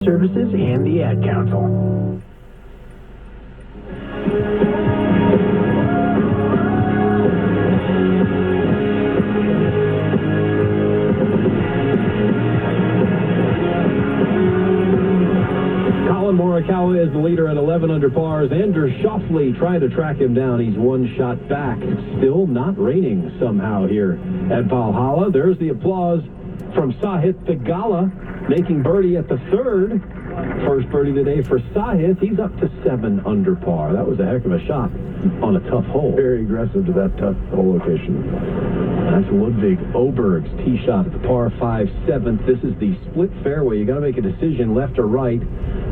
Services and the Ad Council. Morikawa is the leader at 11 under par. Xander Schauffele trying to track him down. He's one shot back. Still not raining somehow here at Valhalla. There's the applause from Sahith Theegala, making birdie at the third. First birdie today for Sahith. He's up to 7 under par. That was a heck of a shot on a tough hole. Very aggressive to that tough hole location. That's Ludwig Oberg's tee shot at the par 5 7th. This is the split fairway. You got to make a decision, left or right.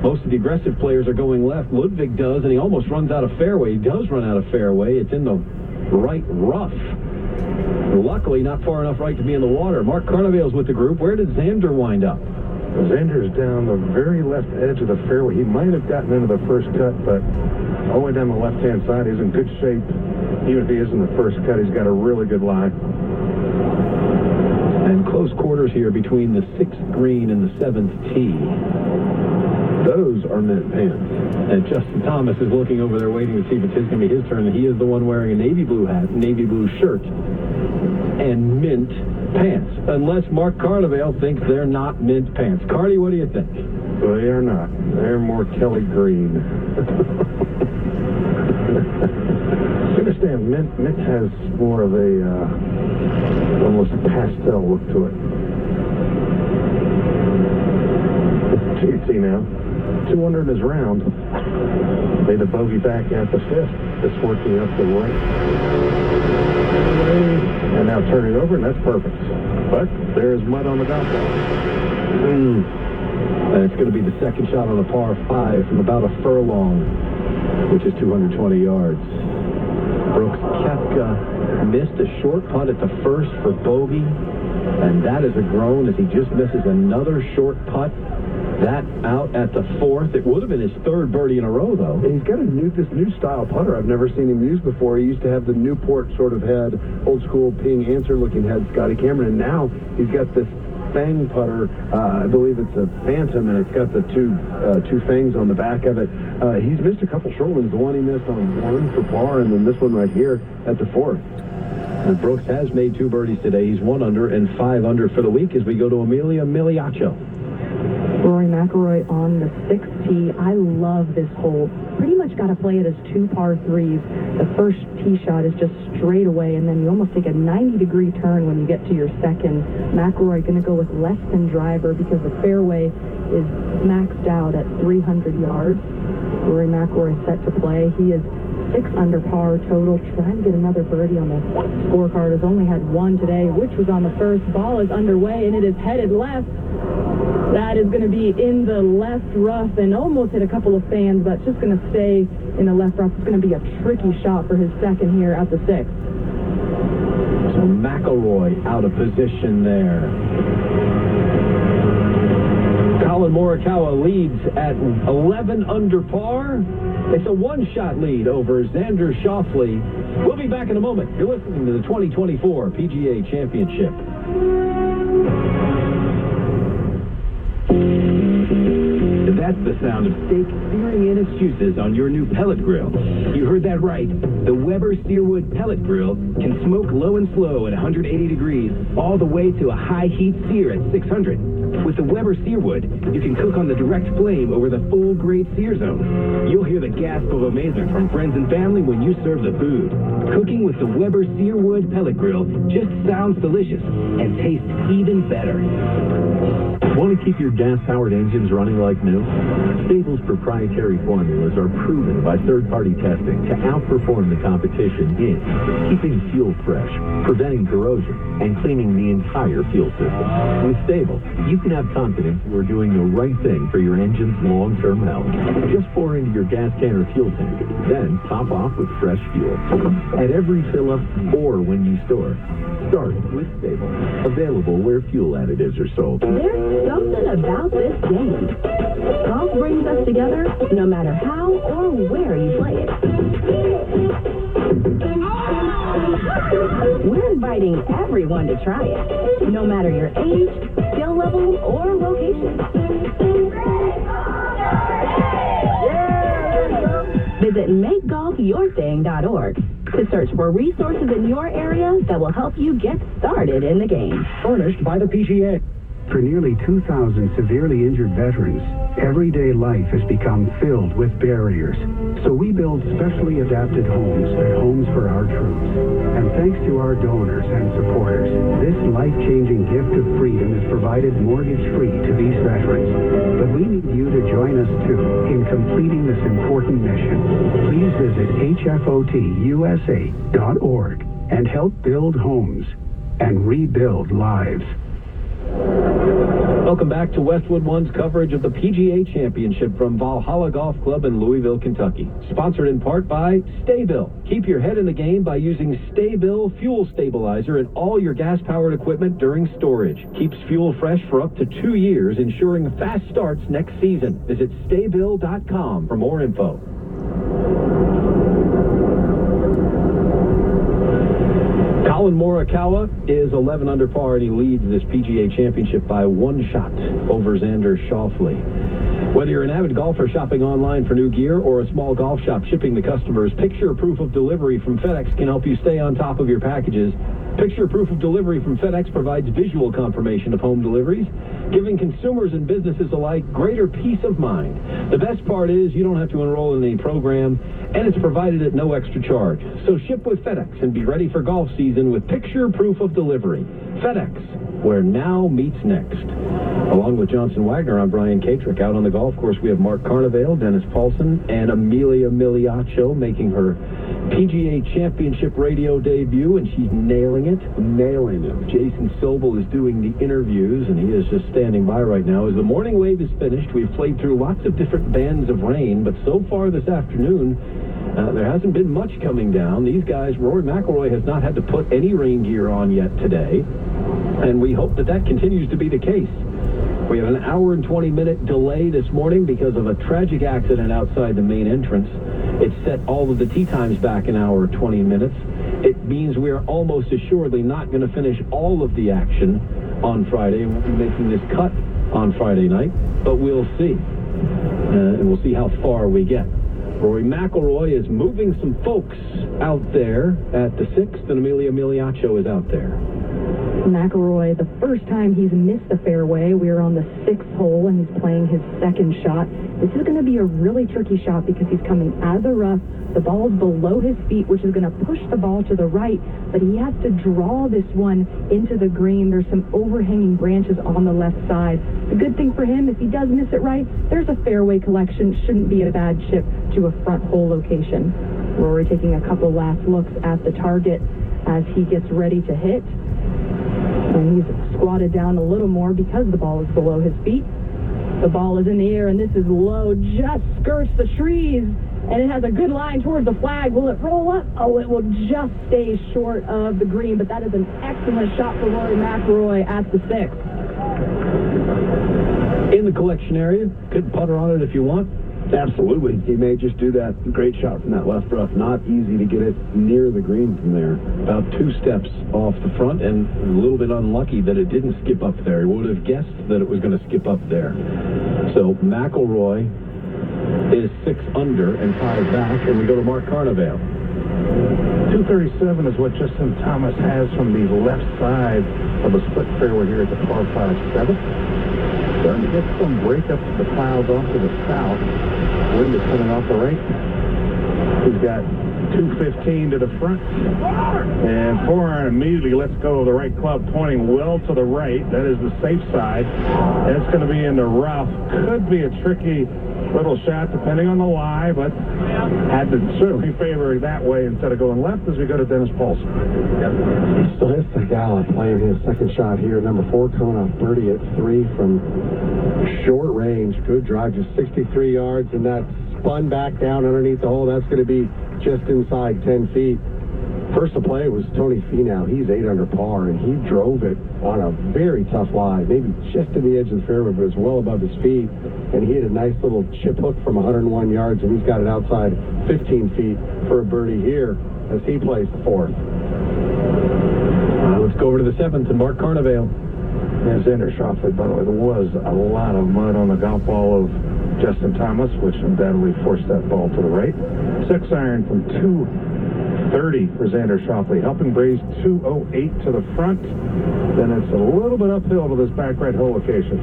Most of the aggressive players are going left. Ludwig does, and he almost runs out of fairway. He does run out of fairway. It's in the right rough. Luckily, not far enough right to be in the water. Mark Carnevale's with the group. Where did Xander wind up? Xander's down the very left edge of the fairway. He might have gotten into the first cut, but all the way down the left-hand side, he's in good shape. Even if he is in the first cut, he's got a really good lie. And close quarters here between the 6th green and the 7th tee. Those are mint pants. And Justin Thomas is looking over there waiting to see if it's going to be his turn. He is the one wearing a navy blue hat, navy blue shirt, and mint pants. Unless Mark Carnevale thinks they're not mint pants. Cardi, what do you think? They are not. They're more Kelly green. I understand mint has more of a almost pastel look to it. GT now. 2 under in his round. Made a bogey back at the 5th. Just working up the right. And now turn it over, and that's perfect. But there's mud on the golf ball. And it's going to be the second shot on a par 5 from about a furlong, which is 220 yards. Brooks Koepka missed a short putt at the first for bogey, and that is a groan as he just misses another short putt. That out at the 4th. It would have been his 3rd birdie in a row, though. And he's got this new style putter I've never seen him use before. He used to have the Newport sort of head, old school Ping Answer-looking head, Scotty Cameron, and now he's got this fang putter. I believe it's a Phantom, and it's got the two fangs on the back of it. He's missed a couple short ones. The one he missed on 1 for par, and then this one right here at the 4th. And Brooks has made 2 birdies today. He's 1 under and 5 under for the week as we go to Amelia Miliaccio. Rory McIlroy on the 6th tee. I love this hole. Pretty much got to play it as 2 par 3s. The first tee shot is just straight away, and then you almost take a 90-degree turn when you get to your second. McIlroy going to go with less than driver because the fairway is maxed out at 300 yards. Rory McIlroy set to play. He is 6 under par total. Trying to get another birdie on the scorecard. Has only had 1 today, which was on the first. Ball is underway, and it is headed left. That is going to be in the left rough and almost hit a couple of fans, but just going to stay in the left rough. It's going to be a tricky shot for his second here at the 6th. So McIlroy out of position there. Colin Morikawa leads at 11 under par. It's a 1-shot lead over Xander Schauffele. We'll be back in a moment. You're listening to the 2024 PGA Championship. That's the sound of steak searing in its juices on your new pellet grill. You heard that right. The Weber Searwood pellet grill can smoke low and slow at 180 degrees, all the way to a high heat sear at 600. With the Weber Searwood, you can cook on the direct flame over the full grade sear zone. You'll hear the gasp of amazement from friends and family when you serve the food. Cooking with the Weber Searwood pellet grill just sounds delicious and tastes even better. Want to keep your gas-powered engines running like new? Stable's proprietary formulas are proven by third-party testing to outperform the competition in keeping fuel fresh, preventing corrosion, and cleaning the entire fuel system. With Stable, you can have confidence you are doing the right thing for your engine's long-term health. Just pour into your gas can or fuel tank, then top off with fresh fuel. At every fill-up or when you store, start with Stable. Available where fuel additives are sold. There's something about this game. Golf brings us together no matter how or where you play it. We're inviting everyone to try it, no matter your age, skill level, or location. Visit MakeGolfYourThing.org to search for resources in your area that will help you get started in the game. Furnished by the PGA. For nearly 2,000 severely injured veterans, everyday life has become filled with barriers. So we build specially adapted homes at Homes for Our Troops. And thanks to our donors and supporters, this life-changing gift of freedom is provided mortgage-free to these veterans. But we need you to join us, too, in completing this important mission. Please visit hfotusa.org and help build homes and rebuild lives. Welcome back to Westwood One's coverage of the PGA Championship from Valhalla Golf Club in Louisville, Kentucky. Sponsored in part by Sta-Bil. Keep your head in the game by using Sta-Bil Fuel Stabilizer in all your gas-powered equipment during storage. Keeps fuel fresh for up to 2 years, ensuring fast starts next season. Visit Stabil.com for more info. Colin Morikawa is 11 under par, and he leads this PGA Championship by 1 shot over Xander Schauffele. Whether you're an avid golfer shopping online for new gear or a small golf shop shipping to customers, Picture Proof of Delivery from FedEx can help you stay on top of your packages. Picture Proof of Delivery from FedEx provides visual confirmation of home deliveries, giving consumers and businesses alike greater peace of mind. The best part is you don't have to enroll in any program, and it's provided at no extra charge. So ship with FedEx and be ready for golf season with Picture Proof of Delivery. FedEx, where now meets next. Along with Johnson Wagner, I'm Brian Katrick. Out on the golf course, we have Mark Carnevale, Dennis Paulson, and Amelia Miliaccio making her PGA Championship radio debut, and she's nailing it. Jason Sobel is doing the interviews, and he is just standing by right now. As the morning wave is finished, we've played through lots of different bands of rain, but so far this afternoon, there hasn't been much coming down. These guys, Rory McIlroy has not had to put any rain gear on yet today, and we hope that continues to be the case. We have an hour and 20-minute delay this morning because of a tragic accident outside the main entrance. It set all of the tee times back an hour, 20 minutes. It means we are almost assuredly not going to finish all of the action on Friday. We'll be making this cut on Friday night, but we'll see. And we'll see how far we get. Rory McIlroy is moving some folks out there at the 6th, and Amelia Miliaccio is out there. McIlroy, the first time he's missed the fairway. We're on the 6th hole, and he's playing his second shot. This is going to be a really tricky shot because he's coming out of the rough. The ball's below his feet, which is going to push the ball to the right, but he has to draw this one into the green. There's some overhanging branches on the left side. The good thing for him, if he does miss it right, there's a fairway collection. Shouldn't be a bad chip to a front hole location. Rory taking a couple last looks at the target as he gets ready to hit. And he's squatted down a little more because the ball is below his feet. The ball is in the air, and this is low, just skirts the trees, and it has a good line towards the flag. Will it roll up? Oh, it will just stay short of the green, but that is an excellent shot for Rory McIlroy at the 6th. In the collection area, good putter on it if you want. Absolutely. He may just do that. Great shot from that left rough. Not easy to get it near the green from there. About 2 steps off the front, and a little bit unlucky that it didn't skip up there. He would have guessed that it was going to skip up there. So McIlroy is 6 under and 5 back, and we go to Mark Carnevale. 237 is what Justin Thomas has from the left side of a split fairway here at the par 5-7. Starting to get some breakup to the clouds off to the south. Wind is coming off the right. He's got 215 to the front. And forehand immediately lets go of the right club, pointing well to the right. That is the safe side. And it's going to be in the rough. Could be a tricky little shot depending on the lie, but had to certainly favor it that way instead of going left as we go to Dennis Paulson. He still hits the gallop playing his second shot here. Number 4 coming off birdie at 3 from short range. Good drive, just 63 yards, and that spun back down underneath the hole. That's going to be just inside 10 feet. First to play was Tony Finau. He's 8 under par, and he drove it on a very tough lie, maybe just to the edge of the fairway, but it's well above his feet. And he hit a nice little chip hook from 101 yards, and he's got it outside 15 feet for a birdie here as he plays the 4th. Let's go over to the 7th and Mark Carnevale. And Xander Schauffele, by the way, there was a lot of mud on the golf ball of Justin Thomas, which undoubtedly forced that ball to the right. 6-iron from 230 for Xander Schauffele, helping Braves 208 to the front. Then it's a little bit uphill to this back right hole location.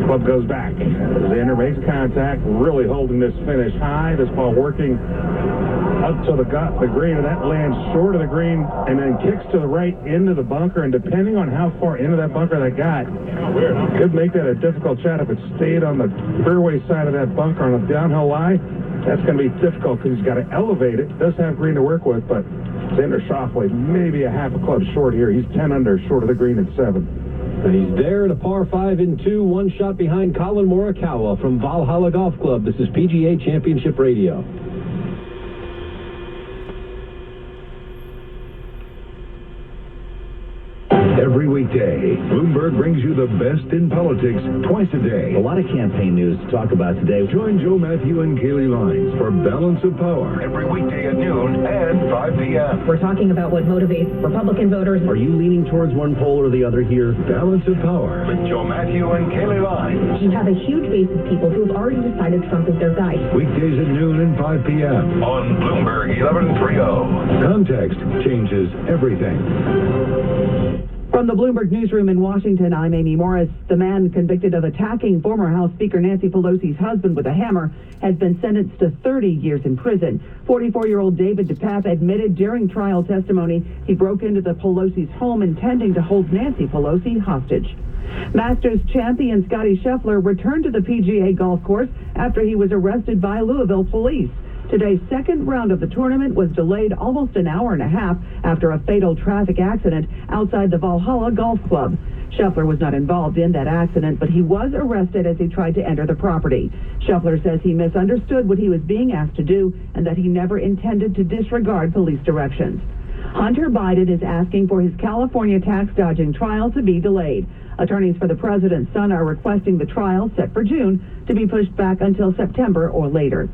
Club goes back. Xander makes contact, really holding this finish high. This ball working up to the green, and that lands short of the green and then kicks to the right into the bunker. And depending on how far into that bunker that got, could make that a difficult shot. If it stayed on the fairway side of that bunker on a downhill lie, that's going to be difficult because he's got to elevate it. Does have green to work with, but Xander Schauffele maybe a half a club short here. He's 10 under, short of the green at 7. And he's there at a par 5 in 2, one shot behind Colin Morikawa from Valhalla Golf Club. This is PGA Championship Radio. Every weekday, Bloomberg brings you the best in politics twice a day. A lot of campaign news to talk about today. Join Joe Matthew and Kaylee Lines for Balance of Power every weekday at noon and 5 p.m. We're talking about what motivates Republican voters. Are you leaning towards one pole or the other here? Balance of Power with Joe Matthew and Kaylee Lines. You have a huge base of people who have already decided Trump is their guy. Weekdays at noon and 5 p.m. on Bloomberg 1130. Context changes everything. From the Bloomberg Newsroom in Washington, I'm Amy Morris. The man convicted of attacking former House Speaker Nancy Pelosi's husband with a hammer has been sentenced to 30 years in prison. 44-year-old David DePape admitted during trial testimony he broke into the Pelosi's home intending to hold Nancy Pelosi hostage. Masters champion Scottie Scheffler returned to the PGA golf course after he was arrested by Louisville police. Today's second round of the tournament was delayed almost an hour and a half after a fatal traffic accident outside the Valhalla Golf Club. Scheffler was not involved in that accident, but he was arrested as he tried to enter the property. Scheffler says he misunderstood what he was being asked to do and that he never intended to disregard police directions. Hunter Biden is asking for his California tax dodging trial to be delayed. Attorneys for the president's son are requesting the trial, set for June, to be pushed back until September or later.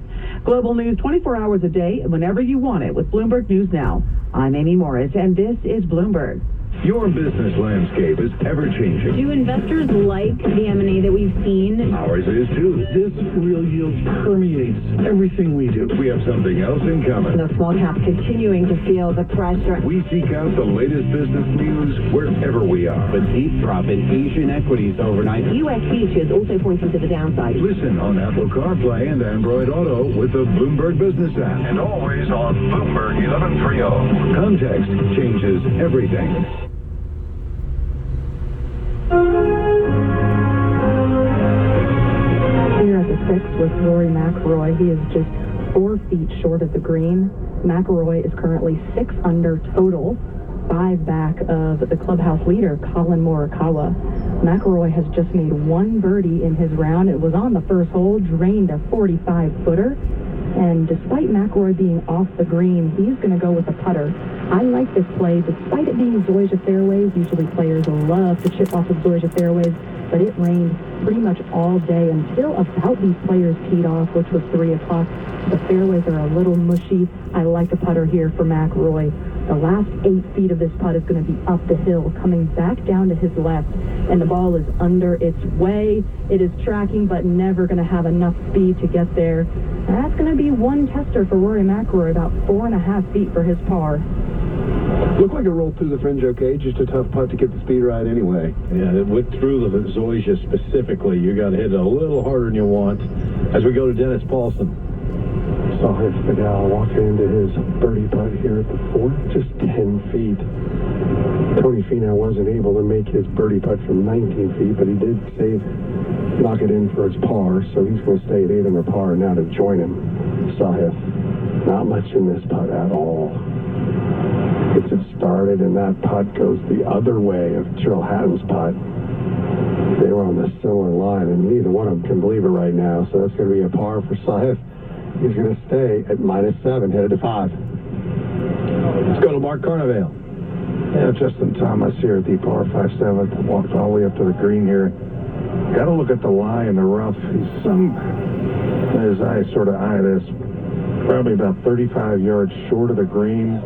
Global news 24 hours a day, whenever you want it, with Bloomberg News Now. I'm Amy Morris, and this is Bloomberg. Your business landscape is ever-changing. Do investors like the M&A that we've seen? Ours is, too. This real yield permeates everything we do. We have something else in common. The small caps continuing to feel the pressure. We seek out the latest business news wherever we are. A deep drop in Asian equities overnight. U.S. futures also pointing to the downside. Listen on Apple CarPlay and Android Auto with the Bloomberg Business app. And always on Bloomberg 1130. Context changes everything. Here at the 6 with Rory McIlroy. He is just 4 feet short of the green. McIlroy is currently 6 under total, 5 back of the clubhouse leader, Colin Morikawa. McIlroy has just made 1 birdie in his round. It was on the first hole, drained a 45-footer. And despite McIlroy being off the green, he's going to go with a putter. I like this play, despite it being Zoysia fairways. Usually players love to chip off of Zoysia fairways, but it rained pretty much all day until about these players teed off, which was 3 o'clock. The fairways are a little mushy. I like a putter here for McIlroy. The last 8 feet of this putt is going to be up the hill, coming back down to his left, and the ball is under its way. It is tracking, but never going to have enough speed to get there. That's going to be one tester for Rory McIlroy, about 4.5 feet for his par. Looked like it rolled through the fringe okay, just a tough putt to get the speed right anyway. Yeah, it went through the Zoysia specifically. You got to hit it a little harder than you want. As we go to Dennis Paulson. Saw his Fidel walking into his birdie putt here at the 4, just 10 feet. Tony Finau wasn't able to make his birdie putt from 19 feet, but he did knock it in for his par, so he's going to stay at 8 under par now to join him. Sahith, not much in this putt at all. Gets it started, and that putt goes the other way of Tyrrell Hatton's putt. They were on the similar line, and neither one of them can believe it right now, so that's going to be a par for Sahith. He's going to stay at -7, headed to 5. Let's go to Mark Carnevale. Yeah, Justin Thomas here at the par 5/7, walked all the way up to the green here. Got to look at the lie in the rough. He's his eyes sort of eye this, probably about 35 yards short of the green.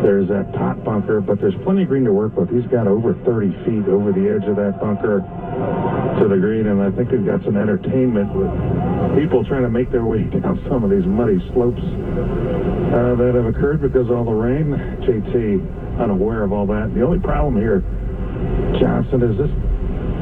There's that pot bunker, but there's plenty of green to work with. He's got over 30 feet over the edge of that bunker. to the green, and I think we've got some entertainment with people trying to make their way down some of these muddy slopes that have occurred because of all the rain. JT unaware of all that. The only problem here, Johnson, is this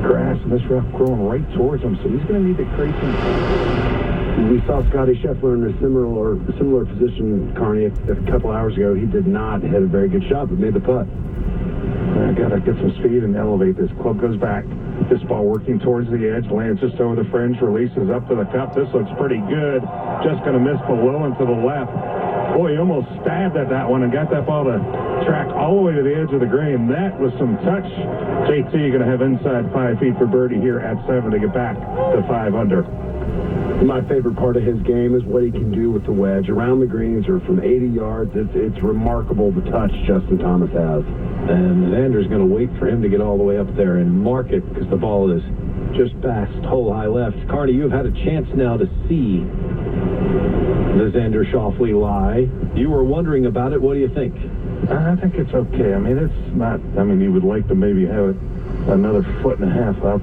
grass and this rough growing right towards him, so he's going to need to create some. We saw Scotty Scheffler in a similar position, Carney, a couple hours ago. He did not hit a very good shot, but made the putt. I got to get some speed and elevate this. Club goes back. This ball working towards the edge, lands just over the fringe, releases up to the cup. This looks pretty good. Just going to miss below and to the left. Boy, he almost stabbed at that one and got that ball to track all the way to the edge of the green. That was some touch. JT going to have inside 5 feet for birdie here at 7 to get back to 5 under. My favorite part of his game is what he can do with the wedge. Around the greens or from 80 yards, it's remarkable the touch Justin Thomas has. And Xander's going to wait for him to get all the way up there and mark it because the ball is just past hole high left. Carney, you've had a chance now to see the Xander Schauffele lie. You were wondering about it. What do you think? I think it's okay. I mean, it's not, you would like to maybe have it another 1.5 feet up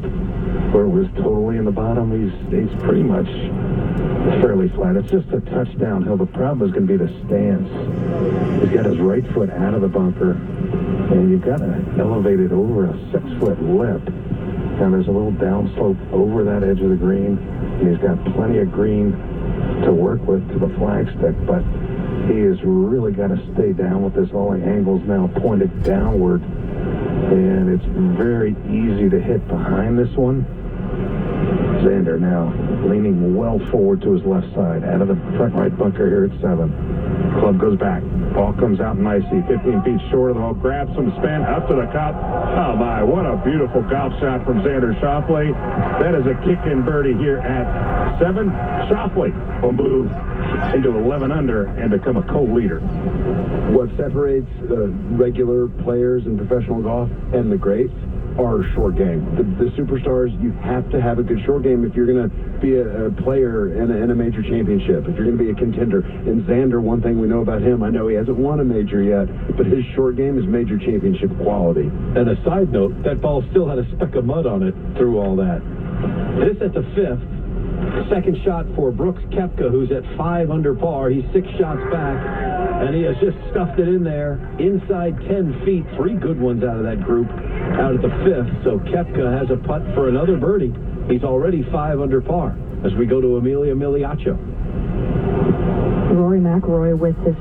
where it was totally in the bottom. He's pretty much fairly flat. It's just a touch downhill. The problem is going to be the stance. He's got his right foot out of the bunker, and you've got to elevate it over a 6-foot lip. And there's a little downslope over that edge of the green, and he's got plenty of green to work with to the flagstick, but he has really got to stay down with this. All the angles now pointed downward, and it's very easy to hit behind this one. Xander now leaning well forward to his left side, out of the front right bunker here at 7. Club goes back. Ball comes out nicely, 15 feet short of the hole, grabs some spin, up to the cup. Oh my, what a beautiful golf shot from Xander Schauffele. That is a kick-in birdie here at 7. Schauffele will move into 11 under and become a co-leader. What separates regular players in professional golf and the greats are short game. The superstars, you have to have a good short game if you're going to be a player in a major championship, if you're going to be a contender. And Xander, one thing we know about him, I know he hasn't won a major yet, but his short game is major championship quality. And a side note, that ball still had a speck of mud on it through all that. This at the 5th. Second shot for Brooks Koepka, who's at 5 under par. He's 6 shots back, and he has just stuffed it in there inside 10 feet. 3 good ones out of that group out at the 5th. So Koepka has a putt for another birdie. He's already 5 under par as we go to Amelia Miliaccio. Rory McIlroy with his